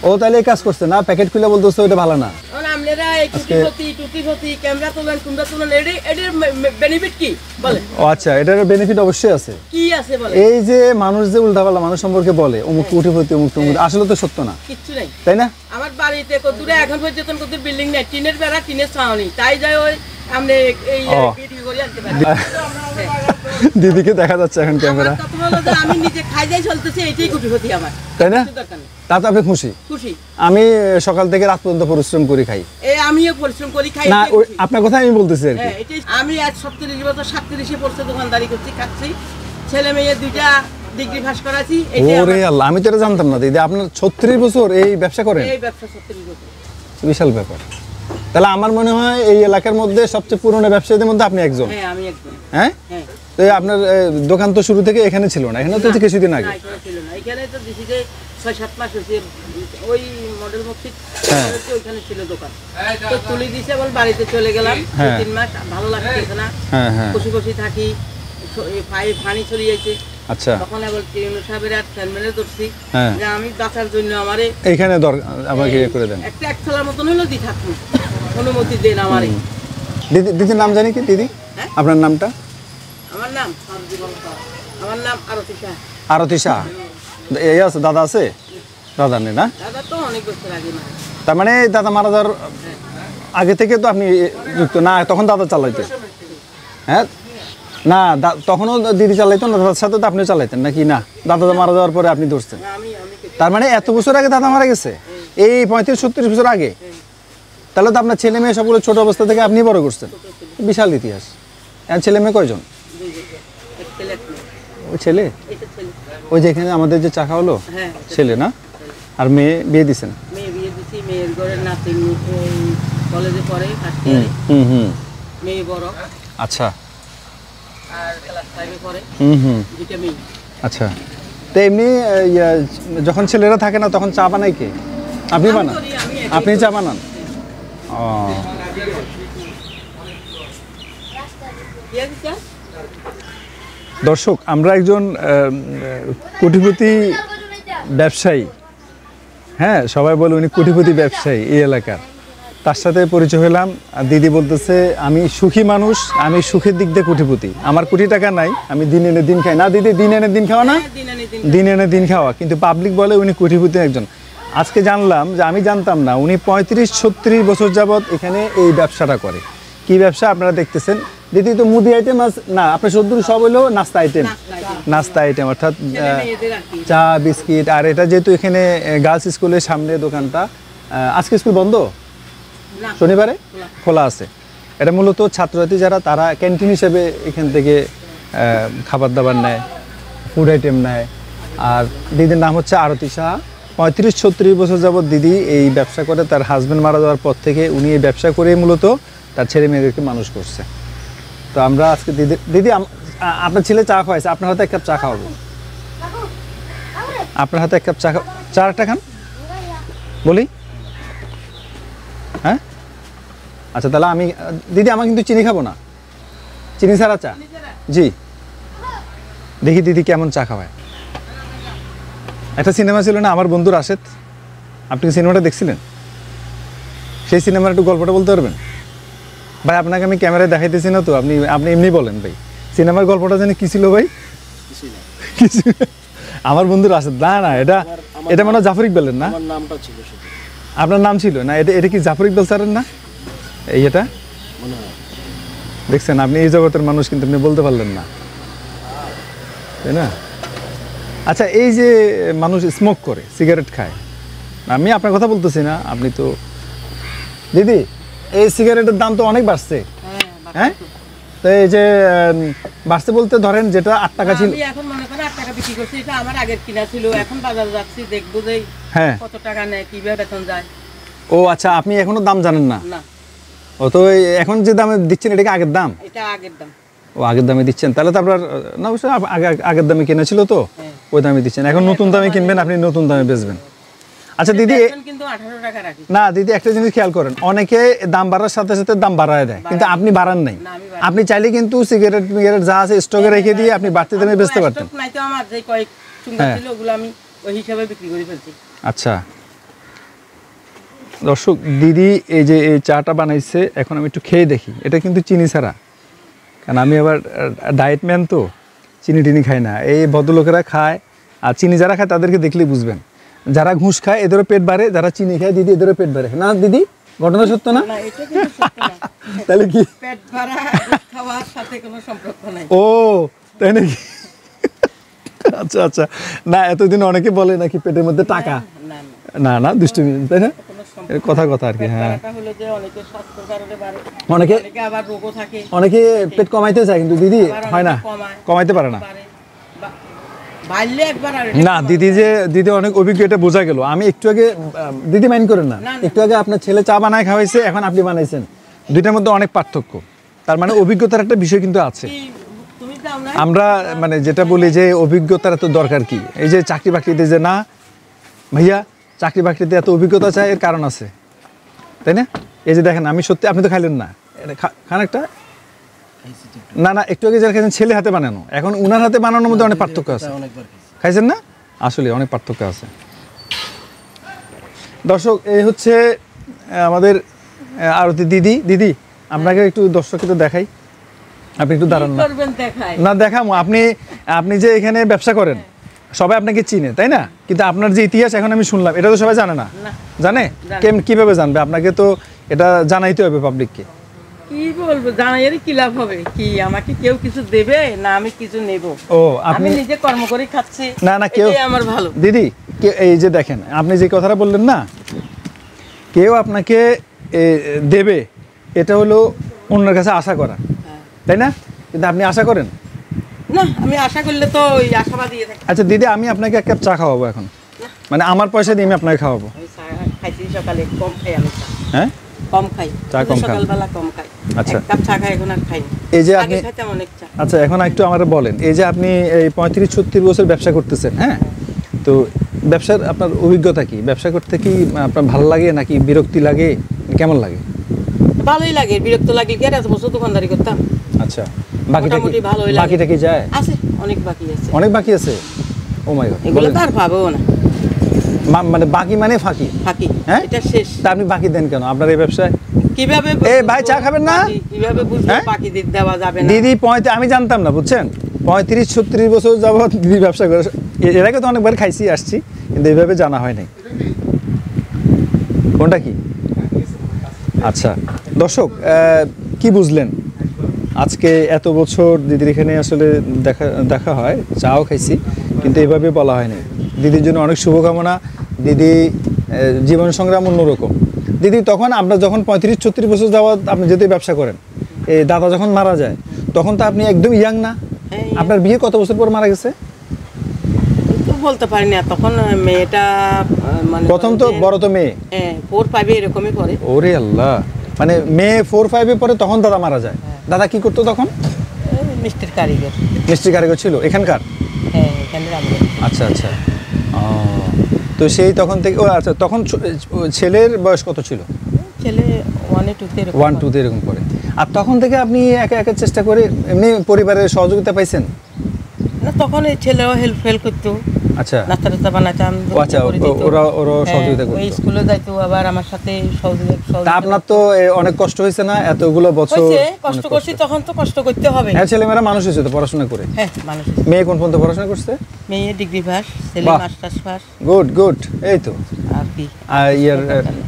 ও তাহলে এই কাজ করছে না, প্যাকেট খুলে বলতেছে ওটা ভালো না। আপনারা এই টুটি ক্যামেরা তোলেন, কুমড়া তোলেন, এটার বেনিফিট কি বলেন? ও আচ্ছা, এটার বেনিফিট অবশ্যই আছে। কি আছে বলেন? এই যে মানুষ যে উল্টাপাল্টা মানুষ সম্পর্কে বলে অমুক কোটিপতি অমুক টমুক, আসলে তো সত্য না, কিচ্ছু নাই, তাই না? আমার বাড়িতে কতদূরে এখন পর্যন্ত কত বিল্ডিং নাই, টিনের বেড়া, টিনের ছাউনি, তাই যায় ওই আপনি এই ভিডিও করে আনতে পারেন। দিদিকে দেখা যাচ্ছে এখন ক্যামেরা। কথা হলো যে আমি নিজে খাই যাই চলতেছি, এইটাই কোটিপতি আমার, তাই না? তাতে আপনি খুশি? খুশি। আমি সকাল থেকে রাত পর্যন্ত পরিশ্রম করি খাই। আমিও পরিশ্রম করি খাই না, আপনার কথা আমি বলতেছি আর কি। আমি আজ 37 বছর 37 পড়ছে দোকানদারি করছি, খাচ্ছি, ছেলে মেয়ে দুইটা ডিগ্রি পাস করাছি। ওরে আল্লাহ, আমি তো এটা জানতাম না দিদি, আপনার 36 বছর এই ব্যবসা করেন? এই ব্যবসা 36 বছর, বিশাল ব্যাপার। তাহলে আমার মনে হয় এই এলাকার মধ্যে সবচেয়ে পুরনো ব্যবসায়ীদের মধ্যে আপনি একজন। হ্যাঁ, আমি একজন। হ্যাঁ, তো আপনার দোকান তো শুরু থেকে এখানে ছিল না, এখানে তো কিছুদিন আগে ছিল না, এখানে তো দিছি যে 6-7 মাস হয়েছে, ওই মডেল মসজিদ ওইখানে ছিল দোকান, তো তুলে দিছে, বল বাড়িতে চলে গেলাম 2-3 মাস, ভালো লাগতেছে না, খুশি খুশি থাকি, পানি চলে যাইছে। আচ্ছা, তখন আবার টিউনো সাহেবের আর ফ্যানম্যানে ধরছি যে আমি বাঁচার জন্য আমারে এইখানে আমাকে করে দেন, একটা এক থালার মতন হলো দি থাকুন, অনুমতি দেন আমারে। দিদির নাম জানি কি দিদি? আপনার নামটা? আমার নাম আরতি শাহ। আরতি শাহ। এই আছে, দাদা আছে? দাদা নেই না? দাদা তো অনেক বছর আগে না। তার মানে দাদা মারা যাওয়ার আগে থেকে তো আপনি যুক্ত না? তখন দাদা চালাইতেন? হ্যাঁ, না তখনও দিদি চালাইতো না, দাদার সাথে তো আপনি চালাইতেন নাকি? না, দাদা মারা যাওয়ার পরে আপনি ধরছেন। তার মানে এত বছর আগে দাদা মারা গেছে, এই 35-36 বছর আগে। তাহলে তো আপনার ছেলে মেয়ে সবগুলো ছোট অবস্থা থেকে আপনি বড় করছেন, বিশাল ইতিহাস। আর ছেলে মেয়ে কয়জন? ওই ছেলে, ওই যেখানে আমাদের যে চাকা হলো ছেলে না? আর মেয়ে বিয়ে দিছেন? মেয়ে বিয়ে দিছি, মেয়ের ঘরে নাতি কলেজে পড়ে, মেয়ে বড়। আচ্ছা, আর ক্লাস 5 এ পড়ে। দুইটা মেয়ে। আচ্ছা, তো এমনি যখন ছেলেরা থাকে না তখন চা বানাই কে? আপনি বানান? আপনি চা বানান? ও, দর্শক, আমরা একজন কোটিপতি ব্যবসায়ী, হ্যাঁ সবাই বলে উনি কোটিপতি ব্যবসায়ী এই এলাকার, তার সাথে পরিচয় হলাম। দিদি বলতেছে আমি সুখী মানুষ, আমি সুখের দিক দিয়ে কোটিপতি, আমার কোটি টাকা নাই, আমি দিন এনে দিন খাই। না দিদি, দিন এনে দিন খাওয়া না? দিন এনে দিন খাওয়া, কিন্তু পাবলিক বলে উনি কোটিপতি একজন। আজকে জানলাম যে আমি জানতাম না, উনি 35-36 বছর যাবৎ এখানে এই ব্যবসাটা করে। কি ব্যবসা আপনারা দেখতেছেন। দিদি তো মুদি আইটেম না, আপনার সব সব হলো নাস্তা আইটেম, নাস্তা আইটেম অর্থাৎ চা বিস্কিট। আর এটা যেহেতু এখানে গার্লস স্কুলের সামনে দোকানটা, আজকে স্কুল বন্ধ, শনিবারে খোলা আছে। এটা মূলত ছাত্রছাত্রী যারা, তারা ক্যান্টিন হিসেবে এখান থেকে খাবার দাবার নেয়, ফুড আইটেম নেয়। আর দিদির নাম হচ্ছে আরতি শাহ। 35-36 বছর যাবৎ দিদি এই ব্যবসা করে। তার হাজব্যান্ড মারা যাওয়ার পর থেকে উনি এই ব্যবসা করে মূলত তার ছেলে মেয়েদেরকে মানুষ করছে। তো আমরা আজকে দিদি আপনার ছেলে চা খাওয়াইছে, আপনার হাতে 1 কাপ চা খাওয়াবো। আপনার হাতে 1 কাপ চা, চাটা খান বলি। হ্যাঁ, আচ্ছা, তাহলে আমি দিদি, আমার কিন্তু চিনি খাবো না, চিনি ছাড়া চা। জি, দেখি দিদি কেমন চা খাওয়ায়। একটা সিনেমা ছিল না, আমার বন্ধু রাশেদ, আপনি সিনেমাটা দেখছিলেন? সেই সিনেমার একটু গল্পটা বলতে পারবেন ভাই? আপনাকে আমি ক্যামেরায় দেখাইতেছি না তো, আপনি এমনি বলেন ভাই, সিনেমার গল্পটা জানি কি ছিল ভাই? আমার বন্ধু রাশেদ। না, এটা মনে হয় জাফর ইকবালের না? আপনার নাম ছিল না? এটা কি জাফর ইকবাল স্যারের না? এটা দেখছেন, আপনি এই জগতের মানুষ কিন্তু আপনি বলতে পারলেন না, তাই না? আচ্ছা, এই যে মানুষ স্মোক করে, সিগারেট খায়, আমি আপনার কথা বলতেছি না, আপনি তো দিদি এই সিগারেটের দাম তো অনেক বাড়ছে। হ্যাঁ, তো এই যে বাড়ছে বলতে ধরেন যেটা 8 টাকা ছিল, আমি এখন মনে করেন 8 টাকা বিক্রি করছি, এটা আমার আগের কিনা ছিল, এখন বাজারে যাচ্ছি দেখবো যে কত টাকা নেয়, কিভাবে বেতন যায়। ও আচ্ছা, আপনি এখনো দাম জানেন না? না। ও তো এখন যে দামে দিচ্ছেন এটা কি আগের দাম? এটা আগের দাম। ও আগের দামে দিচ্ছেন, তাহলে তো আপনার না, অবশ্যই আগের দামে কেনা ছিল তো, ওই দামে দিচ্ছেন। এখন নতুন দামে কিনবেন, আপনি নতুন দামে বেচবেন। আচ্ছা দিদি, কিন্তু 18 টাকা রাখি না দিদি, একটা জিনিস খেয়াল করেন, অনেকে দাম বাড়ার সাথে সাথে দাম বাড়ায় দেয়, কিন্তু আপনি বাড়ান নাই। আপনি চাইলে কিন্তু সিগারেট যা আছে স্টকে রেখে দিয়ে আপনি বাড়তি দামে বেচতে পারতেন। নাই তো আমার যে কয়েক চুঙ্গা ছিল, ওগুলো আমি ওই হিসাবে বিক্রি করে ফেলছি। আচ্ছা, দর্শক দিদি এই যে এই চাটা বানাইছে, এখন আমি একটু খেয়ে দেখি। এটা কিন্তু চিনি ছাড়া, কারণ আমি আবার ডায়েট ম্যান, তো চিনি টিনি খাই না। এই ভদ্রলোকেরা খায়, আর চিনি যারা খায় তাদেরকে দেখলেই বুঝবেন। যারা ঘুষ খায় এদেরও পেট বাড়ে, যারা চিনি খায় দিদি এদেরও পেট বাড়ে। না দিদি, ঘটনা সত্য না? না, এটা কিন্তু সত্য না। তাহলে কি? পেট ভরা দুধ খাওয়ার সাথে কোনো সম্পর্ক নাই। ও তাই নাকি? আচ্ছা আচ্ছা। না এতদিন অনেকে বলে নাকি পেটের মধ্যে টাকা। না না না, দুষ্টুমি, তাই না? কোনো সম্পর্ক এর কথা কথা আর কি। পেট হ্যাঁ, ভরাটা হলো যে অনেকের স্বাস্থ্যের কারণে বাড়ে, অনেকে অনেকে আবার রোগও থাকে, অনেকে পেট কমাইতে চায় কিন্তু দিদি আবার হয় না, অনেকে কমায়, কমাইতে পারে না। পারে। বাড়লে একবার আর না দিদি অনেক অভিজ্ঞ, এটা বোঝা গেল। আমি একটু আগে দিদি মাইন্ড করেন না, না, না। একটু আগে আপনার ছেলে চা বানায় খাওয়াইছে, এখন আপনি বানাইছেন, দুইটার মধ্যে অনেক পার্থক্য। তার মানে অভিজ্ঞতার একটা বিষয় কিন্তু আছে। তুমি দাও না। আমরা মানে যেটা বলি যে অভিজ্ঞতার এত দরকার কি, এই যে চাকরি বাকরিতে যে না ভাইয়া চাকরি বাকরিতে এত অভিজ্ঞতা চাই, এর কারণ আছে, তাই না? এই যে দেখেন, আমি সত্যি, আপনি তো খাইলেন না, খান একটা। না না, একটু আগে যারা খাইছেন ছেলে হাতে বানানো, এখন উনার হাতে বানানোর মধ্যে অনেক পার্থক্য আছে। খাইছেন না? আসলে অনেক পার্থক্য আছে। দর্শক, এই হচ্ছে আমাদের আরতি দিদি। দিদি আপনাকে একটু দর্শককে তো দেখাই, আপনি একটু দাঁড়ান না। করবেন দেখায়। না দেখামো, আপনি যে এখানে ব্যবসা করেন সবাই আপনাকে চিনে, তাই না? কিন্তু আপনার যে ইতিহাস এখন আমি শুনলাম, এটা তো সবাই জানে না। না। জানে? কিভাবে জানবে? আপনাকে তো এটা জানাইতে হবে পাবলিককে। কি বলবো, জানাইয়ের কি লাভ হবে? কি আমাকে কেউ কিছু দেবে না আমি কিছু নেব? ও আমি আপনি নিজে কর্ম করে খাচ্ছি, না না, কেউ এটাই আমার ভালো। দিদি এই যে দেখেন, আপনি যে কথাটা বললেন না, কেউ আপনাকে দেবে, এটা হলো অন্যের কাছে আশা করা, হ্যাঁ। তাই না? কিন্তু আপনি আশা করেন না, আমি আশা করলে তো ওই আশাবাদী থাকি। আচ্ছা দিদি, আমি আপনাকে এক কাপ চা খাওয়াবো এখন, মানে আমার পয়সা দিয়ে আমি আপনাকে খাওয়াবো। আমি চা খাইছি সকালে, কম খাই আমি চা। হ্যাঁ, কম খাই, চা কম খান? সকালবেলা কম খাই। আচ্ছা। এক কাপ চা খাই, এখন আর খাই না। এই যে আগে আপনি খাইতাম অনেক চা। আচ্ছা, এখন একটু আমার বলেন, এই যে আপনি এই 35-36 বছর ব্যবসা করতেছেন, হ্যাঁ, তো ব্যবসার আপনার অভিজ্ঞতা কি? ব্যবসা করতে কি আপনার ভালো লাগে নাকি বিরক্তি লাগে, কেমন লাগে? ভালোই লাগে, বিরক্ত লাগলে কি আর এত বছর দোকানদারি করতাম? আচ্ছা, বাকিটা কি, মোটামুটি ভালোই লাগে। বাকিটা কি যায়? আছে, অনেক বাকি আছে। অনেক বাকি আছে? ও মাই গড, এগুলো তো আর পাবো না। মানে বাকি মানে ফাঁকি? ফাঁকি, হ্যাঁ? এটা শেষ। তা আপনি বাকি দেন কেন আপনার এই ব্যবসায়? কিভাবে এই ভাই, চা খাবেন না? কিভাবে বুঝবো হ্যাঁ? বাকি দেওয়া যাবে না? দিদি আমি জানতাম না, বুঝছেন, 35-36 বছর যাবত দিদি ব্যবসা করে। এর আগে তো অনেকবার খাইছি আসছি, কিন্তু এইভাবে জানা হয় নাই। কোনটা কি? আচ্ছা দর্শক, কি বুঝলেন? আজকে এত বছর দিদির এখানে আসলে দেখা হয়, চাও খাইছি, কিন্তু এভাবে বলা হয়নি। দিদির জন্য অনেক শুভকামনা। দিদি জীবন সংগ্রাম অন্যরকম। দিদি তখন আমরা যখন 35-36 বছর যাওয়াত আপনি যদি ব্যবসা করেন, এই দাদা যখন মারা যায় তখন তো আপনি একদম ইয়াং না? আপনার বিয়ে কত বছর পর মারা গেছে? তো বলতে পারি না, তখন মেয়েটা মানে প্রথম তো বড় তো মেয়ে, 4-5 এরকমই পড়ে। ওরে আল্লাহ, মানে মেয়ে 4-5 পরে তখন দাদা মারা যায়। দাদা কি করতো তখন? মিষ্টির কারিগর। মিষ্টি কারিগর ছিল এখানকার? হ্যাঁ, এখানে আমাদের। আচ্ছা আচ্ছা। তো সেই তখন থেকে, ও আচ্ছা, তখন ছেলের বয়স কত ছিল? ছেলে 1-2 1-2 এরকম করে। আর তখন থেকে আপনি একা একা চেষ্টা করে এমনি পরিবারের সহযোগিতা পাইছেন? না, তখন এই ছেলেও হেল্প করতো। আচ্ছা নাস্তা টাস্তা বানাতাম। আচ্ছা, ওরা সহযোগিতা করতো। ওই স্কুলে যাইতো, আবার আমার সাথে সহযোগিতা। তা আপনার তো অনেক কষ্ট হয়েছে না এতগুলো বছর? হয়েছে, কষ্ট করছি, তখন তো কষ্ট করতে হবে। হ্যাঁ, ছেলেমেয়েরা মানুষ হয়েছে তো পড়াশোনা করে। হ্যাঁ, মানুষ। মেয়ে কোন পর্যন্ত পড়াশোনা করছে? মেয়ে ডিগ্রি পাস, ছেলে বাহ। Masters pass. গুড, এই তো। আর কি? আর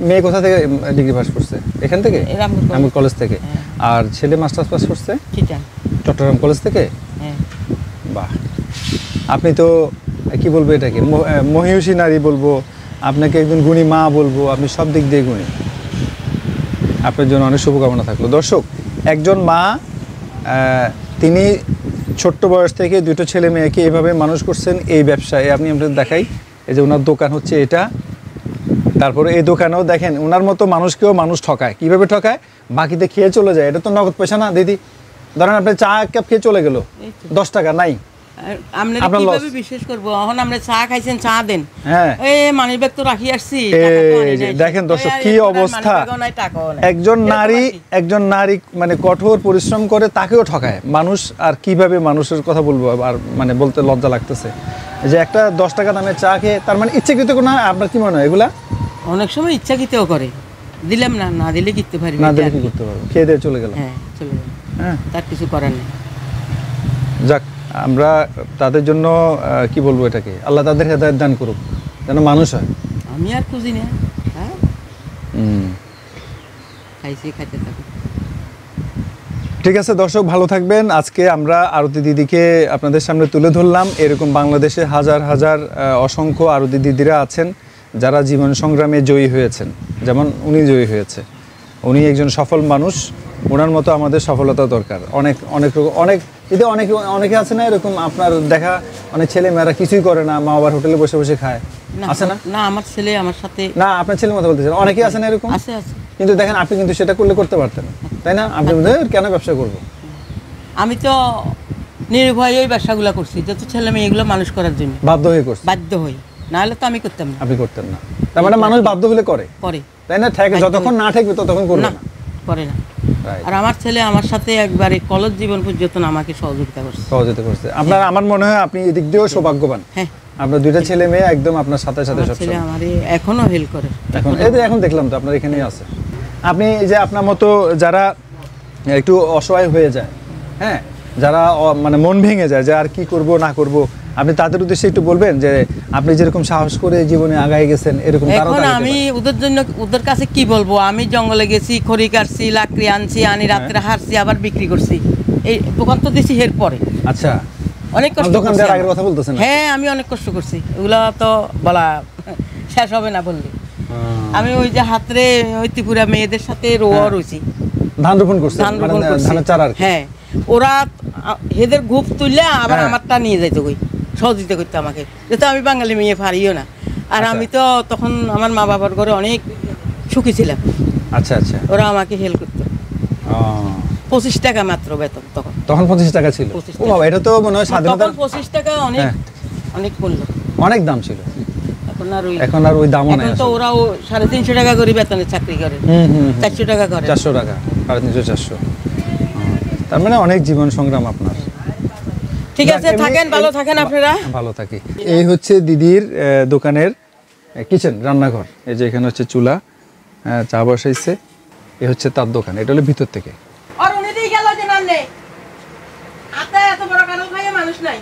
মেয়ে কোথা থেকে ডিগ্রি পাস করছে? এখান থেকে? রামপুর কলেজ থেকে। আর ছেলে মাস্টার্স পাস করছে চট্টগ্রাম কলেজ থেকে? হ্যাঁ। বাহ, আপনি তো কি বলবো, এটাকে মহিষী নারী বলবো, আপনাকে একজন গুণী মা বলবো, আপনি সব দিক দিয়ে গুণী। আপনার জন্য অনেক শুভকামনা থাকলো। দর্শক, একজন মা, তিনি ছোট্ট বয়স থেকে 2টো ছেলে মেয়েকে এভাবে মানুষ করছেন এই ব্যবসায়। আপনি আপনাদের দেখাই, এই যে ওনার দোকান হচ্ছে এটা। তারপরে এই দোকানেও দেখেন ওনার মতো মানুষকেও মানুষ ঠকায়। কিভাবে ঠকায়? বাকিতে খেয়ে চলে যায়। এটা তো নগদ পয়সা না দিদি? ধরেন আপনি চা এক কাপ খেয়ে চলে গেল, 10 টাকা নাই, আপনার কিভাবে বিশ্বাস করব? এখন আমরা চা খাইছেন, চা দেন। হ্যাঁ, এই মানি ব্যাগ তো রাখি আসছি। দেখেন দর্শক কি অবস্থা। একজন নারী মানে কঠোর পরিশ্রম করে, তাকেও ঠকায় মানুষ। আর কিভাবে মানুষের কথা বলবো, আর মানে বলতে লজ্জা লাগতেছে যে একটা 10 টাকা দামের চা খেয়ে, তার মানে ইচ্ছাকৃত না? আপনার কি মনে হয় এগুলা? অনেক সময় ইচ্ছাকৃতও করে। দিলাম না, না দিলে কিনতে পারি না দিলে কি করতে পারবো, খেয়ে দিয়ে চলে গেলাম। হ্যাঁ চলে গেলাম, হ্যাঁ তার কিছু করার নেই। যাক, আমরা তাদের জন্য কি বলবো, এটাকে আল্লাহ তাদের হেদায়েত দান করুক, যেন মানুষ হয়। আমি আর খুঁজি না, হ্যাঁ হুম। খাইছি, খাইতে থাকি। ঠিক আছে দর্শক, ভালো থাকবেন। আজকে আমরা আরতি দিদিকে আপনাদের সামনে তুলে ধরলাম। এরকম বাংলাদেশে হাজার হাজার অসংখ্য আরতি দিদিরা আছেন যারা জীবন সংগ্রামে জয়ী হয়েছেন, যেমন উনি জয়ী হয়েছে। উনি একজন সফল মানুষ, ওনার মতো আমাদের সফলতা দরকার। অনেক অনেক অনেক যদি অনেকে আছে না এরকম, আপনার দেখা অনেক ছেলে মেয়েরা কিছুই করে না, মা বাবার হোটেলে বসে বসে খায়, আছে না? না আমার ছেলে আমার সাথে, না আপনার ছেলের মতো বলতেছেন, অনেকেই আছে না এরকম? আছে আছে। কিন্তু দেখেন আপনি কিন্তু সেটা করতে পারতেন, তাই না? আপনি কেন ব্যবসা করবো? আমি তো নির্ভয়ে ওই ব্যবসাগুলো করছি, যত ছেলে মেয়ে এগুলো মানুষ করার জন্য বাধ্য হয়ে করছে? বাধ্য হই, নাহলে তো আমি করতাম না। আপনি করতেন না, তার মানে মানুষ বাধ্য হলে করে, করে, তাই না? যতক্ষণ না ঠেকবে ততক্ষণ করবে না, না, করে না। Right. আর আমার ছেলে আমার সাথে একবারে কলেজ জীবন পর্যন্ত আমাকে সহযোগিতা করছে। সহযোগিতা করছে আপনার। আমার মনে হয় আপনি এদিক দিয়েও সৌভাগ্যবান। হ্যাঁ, আপনার দুইটা ছেলে মেয়ে একদম আপনার সাথে সাথে আমার ছেলে সবসময়। আমারে এখনো হেল্প করে। এখন দেখলাম তো আপনার এখানেই আছে। আপনি যে আপনার মতো যারা একটু অসহায় হয়ে যায়, হ্যাঁ, যারা মানে মন ভেঙে যায় যে আর কি করব না করব, আপনি তাদের উদ্দেশ্যে একটু বলবেন যে আপনি যেরকম সাহস করে জীবনে আগায় গেছেন এরকম তারাও এখন আগাতে আমি পারে। ওদের জন্য ওদের কাছে কি বলবো, আমি জঙ্গলে গেছি, খড়ি কাটছি, লাকড়ি আনছি, আনি রাত্রে হারছি, আবার বিক্রি করছি, এই দোকান তো দিছি এর পরে। আচ্ছা, অনেক কষ্ট দোকান করছি দেওয়ার আগের আমি। কথা বলতেছেন? হ্যাঁ, আমি অনেক কষ্ট করছি, এগুলা তো বলা শেষ হবে না বললে। আমি ওই যে হাতরে ওই ত্রিপুরা মেয়েদের সাথে রোয়া রয়েছি, ধান রোপণ করছেন, ধান মানে রোপণ করছি। ধানের চারা আর কি? হ্যাঁ, ওরা হেদের ঘুপ তুললে আবার হ্যাঁ। আমারটা নিয়ে যাইতো, কই সহযোগিতা করতো আমাকে, যেহেতু আমি বাঙালি মেয়ে পারিও না। আর আচ্ছা। আমি তো তখন আমার মা বাবার ঘরে অনেক সুখী ছিলাম, আচ্ছা আচ্ছা। ওরা আমাকে হেল্প করতো। 25 টাকা মাত্র বেতন তখন। তখন 25 টাকা ছিল? 25 ও বাবা, এটা তো মনে হয় স্বাধীনতা। তখন 25 টাকা অনেক, হ্যাঁ। অনেক মূল্য। অনেক দাম ছিল, এখন আর ওই দামও নাই এখন তো আসলে। ওরাও 350 টাকা করে বেতনে চাকরি করে, 400 টাকা করে। 400 টাকা, 350 400। তার মানে অনেক জীবন সংগ্রাম আপনার। ঠিক আছে, থাকেন ভালো থাকেন আপনারা। ভালো থাকি। এই হচ্ছে দিদির দোকানের কিচেন, রান্নাঘর। এই যে এখানে হচ্ছে চুলা, চা বসাইছে। এই হচ্ছে তার দোকান, এটা হলো ভিতর থেকে। আর উনি দিয়ে গেল যে নাম নেই, আতে এত বড় কারণ ভাই মানুষ নাই।